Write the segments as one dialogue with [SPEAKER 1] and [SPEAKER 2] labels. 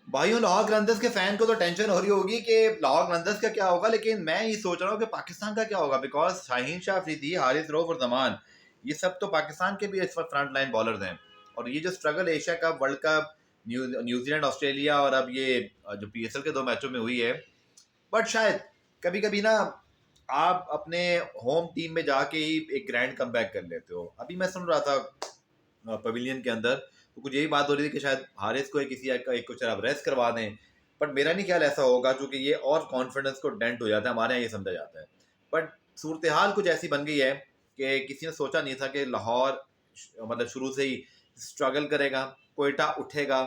[SPEAKER 1] भाइयों, लाहौर कलंदर्स के फैन को तो टेंशन हो रही होगी कि लाहौर कलंदर्स का क्या होगा, लेकिन मैं ये सोच रहा हूँ कि पाकिस्तान का क्या होगा। बिकॉज शाहीन शाह अफरीदी, हारिस रऊफ और जमान, ये सब तो पाकिस्तान के भी इस वक्त फ्रंट लाइन बॉलर्स हैं। और ये जो struggle Asia cup, world cup, New Zealand, Australia और अब ये जो पीएसएल के 2 मैचों में हुई है, बट शायद कभी कभी ना आप अपने होम टीम में जाके ही एक ग्रैंड कम कर लेते हो। अभी मैं सुन रहा था पवेलियन के अंदर, तो कुछ यही बात हो रही थी कि शायद हारिस को किसी एक कुछ आप रेस्ट करवा दें। बट मेरा नहीं ख्याल ऐसा होगा, क्योंकि ये और कॉन्फिडेंस को डेंट हो जाता है, हमारे यहाँ ये समझा जाता है। बट सूरत हाल कुछ ऐसी बन गई है कि किसी ने सोचा नहीं था कि लाहौर मतलब शुरू से ही स्ट्रगल करेगा, कोयटा उठेगा।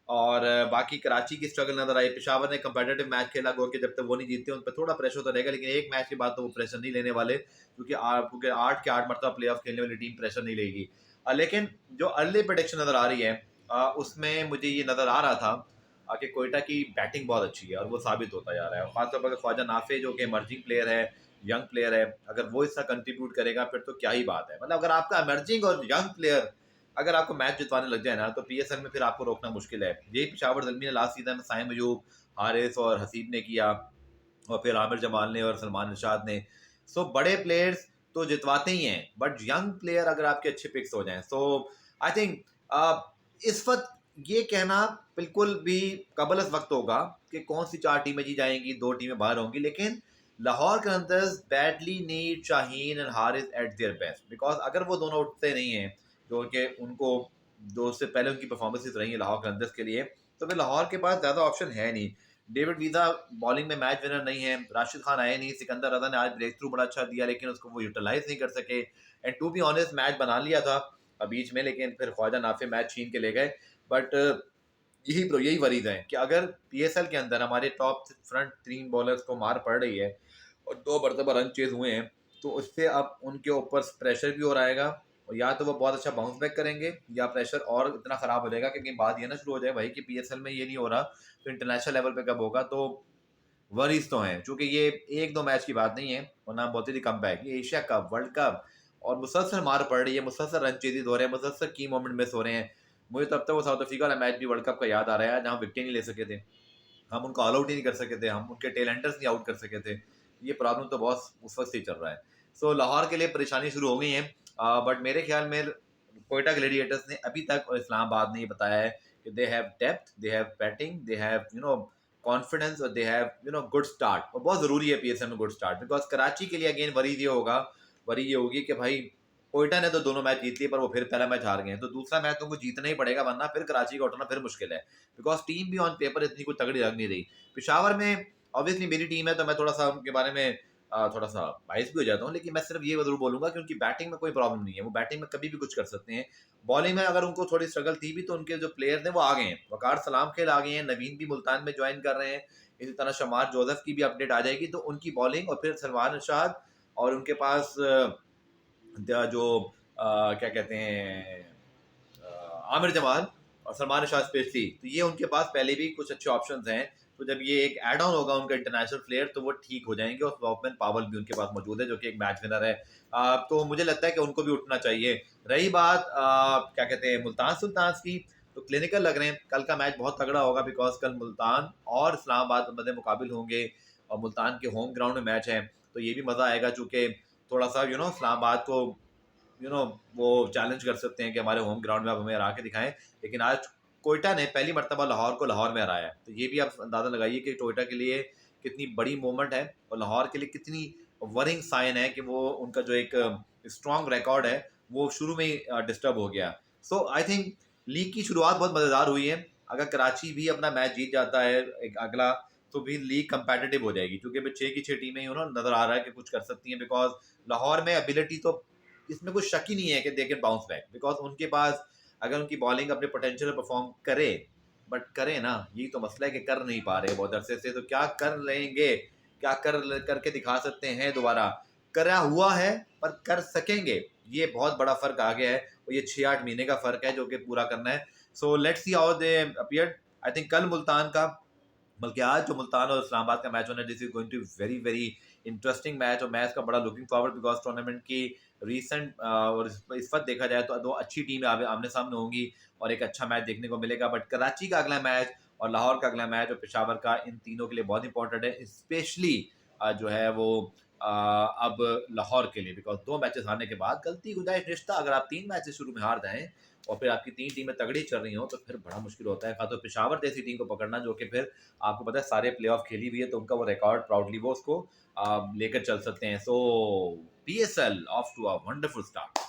[SPEAKER 1] और बाकी कराची की स्ट्रगल नजर आई। पेशावर ने कंपेटिटिव मैच खेला, गो के जब तक वो नहीं जीतते उन पर थोड़ा प्रेशर तो रहेगा, लेकिन एक मैच के बाद तो वो प्रेशर नहीं लेने वाले, क्योंकि 8 के 8 मरतबा प्ले ऑफ खेलने वाली टीम प्रेशर नहीं लेगी। लेकिन जो अर्ली प्रोडिक्शन नज़र आ रही है, उसमें मुझे ये नज़र आ रहा था कि कोयटा की बैटिंग बहुत अच्छी है और वो साबित होता जा रहा है। खासतौर पर ख्वाजा नाफे जो कि एमर्जिंग प्लेयर है, यंग प्लेयर है, अगर वो इसका कंट्रीब्यूट करेगा फिर तो क्या ही बात है। मतलब अगर आपका एमर्जिंग और यंग प्लेयर अगर आपको मैच जितवाने लग जाए ना, तो पीएसएल में फिर आपको रोकना मुश्किल है। यही पेशावर ज़ल्मी ने लास्ट सीजन में साइम अयूब, हारिस और हसीब ने किया, और फिर आमिर जमाल ने और सलमान इरशाद ने। सो बड़े प्लेयर्स तो जितवाते ही हैं, बट यंग प्लेयर अगर आपके अच्छे पिक्स हो जाएं, सो आई थिंक इस वक्त ये कहना बिल्कुल भी कबलस वक्त होगा कि कौन सी 4 टीमें जी जाएंगी, 2 टीमें बाहर होंगी। लेकिन Lahore Qalandars badly need Shaheen and Haris eight their best, because अगर वो दोनों उठते नहीं हैं, जो कि उनको दो से पहले उनकी परफॉर्मेंसेस रही है लाहौर कलंदर्स के लिए, तो फिर लाहौर के पास ज़्यादा ऑप्शन है नहीं। डेविड वीज़ा बॉलिंग में मैच विनर नहीं है, राशिद खान आए नहीं, सिकंदर रजा ने आज ब्रेक थ्रू बड़ा अच्छा दिया, लेकिन उसको वो यूटिलाइज नहीं कर सके। And to be honest match बना लिया था बीच में, लेकिन फिर ख्वाजा नाफे मैच छीन के ले गए। बट यही वरीज है कि अगर पीएसएल के अंदर हमारे टॉप फ्रंट 3 बॉलर्स को मार पड़ रही है और 2 मरतबा रन चेज हुए हैं, तो उससे अब उनके ऊपर प्रेशर भी हो रहेगा। और या तो वो बहुत अच्छा बाउंस बैक करेंगे, या प्रेशर और इतना ख़राब हो जाएगा, क्योंकि बात ये ना शुरू हो जाए भाई कि पीएसएल में ये नहीं हो रहा तो इंटरनेशनल लेवल पे कब होगा। तो वरीज तो हैं, क्योंकि ये 1-2 मैच की बात नहीं है, और ना बहुत ही कम बैक, ये एशिया कप, वर्ल्ड कप, और मुसलसल मार पड़ रही है, मुसलसल रन चेजिज हो रहे हैं, मुसलसल की मोमेंट मिस हो रहे हैं। मुझे तब तक वो साउथ अफ्रीका वाला मैच भी वर्ल्ड कप का याद आ रहा है, जहाँ विकेट नहीं ले सके थे, हम उनको ऑल आउट ही नहीं कर सके थे, हम उनके टेलेंटर्स नहीं आउट कर सके थे। ये प्रॉब्लम तो बहुत उस वक्त से ही चल रहा है। सो लाहौर के लिए परेशानी शुरू हो गई है। बट मेरे ख्याल में कोयटा ग्लेडिएटर्स ने अभी तक और इस्लामाबाद ने ये बताया है कि they have depth, they have batting, they have confidence, और दे हैव गुड स्टार्ट। और बहुत ज़रूरी है पीएसएल में गुड स्टार्ट, बिकॉज कराची के लिए अगेन वरी ये होगा, वरी ये होगी कि भाई कोयटा ने तो दोनों मैच जीत लिए, पर वो फिर पहला मैच हार गए हैं, तो दूसरा मैच तुमको जीतना ही पड़ेगा, वरना फिर कराची का उठना फिर मुश्किल है। बिकॉज टीम भी ऑन पेपर इतनी कुछ तगड़ी लग नहीं रही। पेशावर में ऑब्वियसली मेरी टीम है, तो मैं थोड़ा सा उनके बारे में थोड़ा सा बाइस भी हो जाता हूँ, लेकिन मैं सिर्फ ये जरूर बोलूंगा कि उनकी बैटिंग में कोई प्रॉब्लम नहीं है, वो बैटिंग में कभी भी कुछ कर सकते हैं। बॉलिंग में अगर उनको थोड़ी स्ट्रगल थी भी, तो उनके जो प्लेयर्स हैं वो आ गए हैं, वकार सलाम खेल आ गए हैं, नवीन भी मुल्तान में ज्वाइन कर रहे हैं, इसी तरह शमार जोसेफ की भी अपडेट आ जाएगी, तो उनकी बॉलिंग और फिर सलमान इरशाद, और उनके पास जो क्या कहते हैं आमिर जमाल और सलमान शाह स्पेशली, तो ये उनके पास पहले भी कुछ अच्छे ऑप्शंस हैं। तो जब ये एक एड ऑन होगा उनका इंटरनेशनल प्लेयर, तो वो ठीक हो जाएंगे, और ओपन पावल भी उनके पास मौजूद है जो कि एक मैच विनर है। तो मुझे लगता है कि उनको भी उठना चाहिए। रही बात क्या कहते हैं मुल्तान सुल्तान की, तो क्लिनिकल लग रहे हैं, कल का मैच बहुत तगड़ा होगा, बिकॉज कल मुल्तान और इस्लामाबाद मध्य मुकाबिल होंगे, और मुल्तान के होम ग्राउंड में मैच है, तो ये भी मज़ा आएगा, चूँकि थोड़ा सा इस्लामाबाद को वो चैलेंज कर सकते हैं कि हमारे होम ग्राउंड में आप हमें हरा के दिखाएं। लेकिन आज कोयटा ने पहली मरतबा लाहौर को लाहौर में हराया है, तो ये भी आप अंदाज़ा लगाइए कि कोयटा के लिए कितनी बड़ी मोमेंट है, और लाहौर के लिए कितनी वरिंग साइन है कि वो उनका जो एक स्ट्रॉन्ग रिकॉर्ड है वो शुरू में ही डिस्टर्ब हो गया। सो आई थिंक लीग की शुरुआत बहुत मज़ेदार हुई है। अगर कराची भी अपना मैच जीत जाता है एक अगला, तो भी लीग कंपेटिटिव हो जाएगी, क्योंकि अभी 6 की 6 टीमें नज़र आ रहा है कि कुछ कर सकती हैं। बिकॉज लाहौर में एबिलिटी तो इसमें कुछ शक ही नहीं है कि they can bounce back, because उनके पास अगर उनकी बॉलिंग अपने पोटेंशियल परफॉर्म करे, बट करे ना, यही तो मसला है कि कर नहीं पा रहे बहुत अरसे से। तो क्या कर लेंगे, क्या करके दिखा सकते हैं दोबारा, करा हुआ है पर कर सकेंगे, ये बहुत बड़ा फर्क आ गया है, और ये 6-8 महीने का फर्क है जो कि पूरा करना है। So let's see how they appear. I think कल मुल्तान का, बल्कि आज जो मुल्तान और इस्लामाबाद का मैच होना है, this is going to very very interesting match, और मैच का बड़ा लुकिंग फॉरवर्ड, बिकॉज टूर्नामेंट की रीसेंट और इस वक्त देखा जाए तो दो अच्छी टीमें आमने सामने होंगी और एक अच्छा मैच देखने को मिलेगा। बट कराची का अगला मैच और लाहौर का अगला मैच और पेशावर का इन तीनों के लिए बहुत इंपॉर्टेंट है, स्पेशली जो है वो अब लाहौर के लिए, बिकॉज 2 मैचेस हारने के बाद गलती गुजाइश रिश्ता, अगर आप 3 मैचेस शुरू में हार जाएँ और फिर आपकी 3 टीमें तगड़ी चल रही हों, तो फिर बड़ा मुश्किल होता है। खासतौर पेशावर जैसी टीम को पकड़ना, जो कि फिर आपको पता है सारे प्लेऑफ खेली हुई है, तो उनका वो रिकॉर्ड प्राउडली वो उसको लेकर चल सकते हैं। So PSL off to a wonderful start.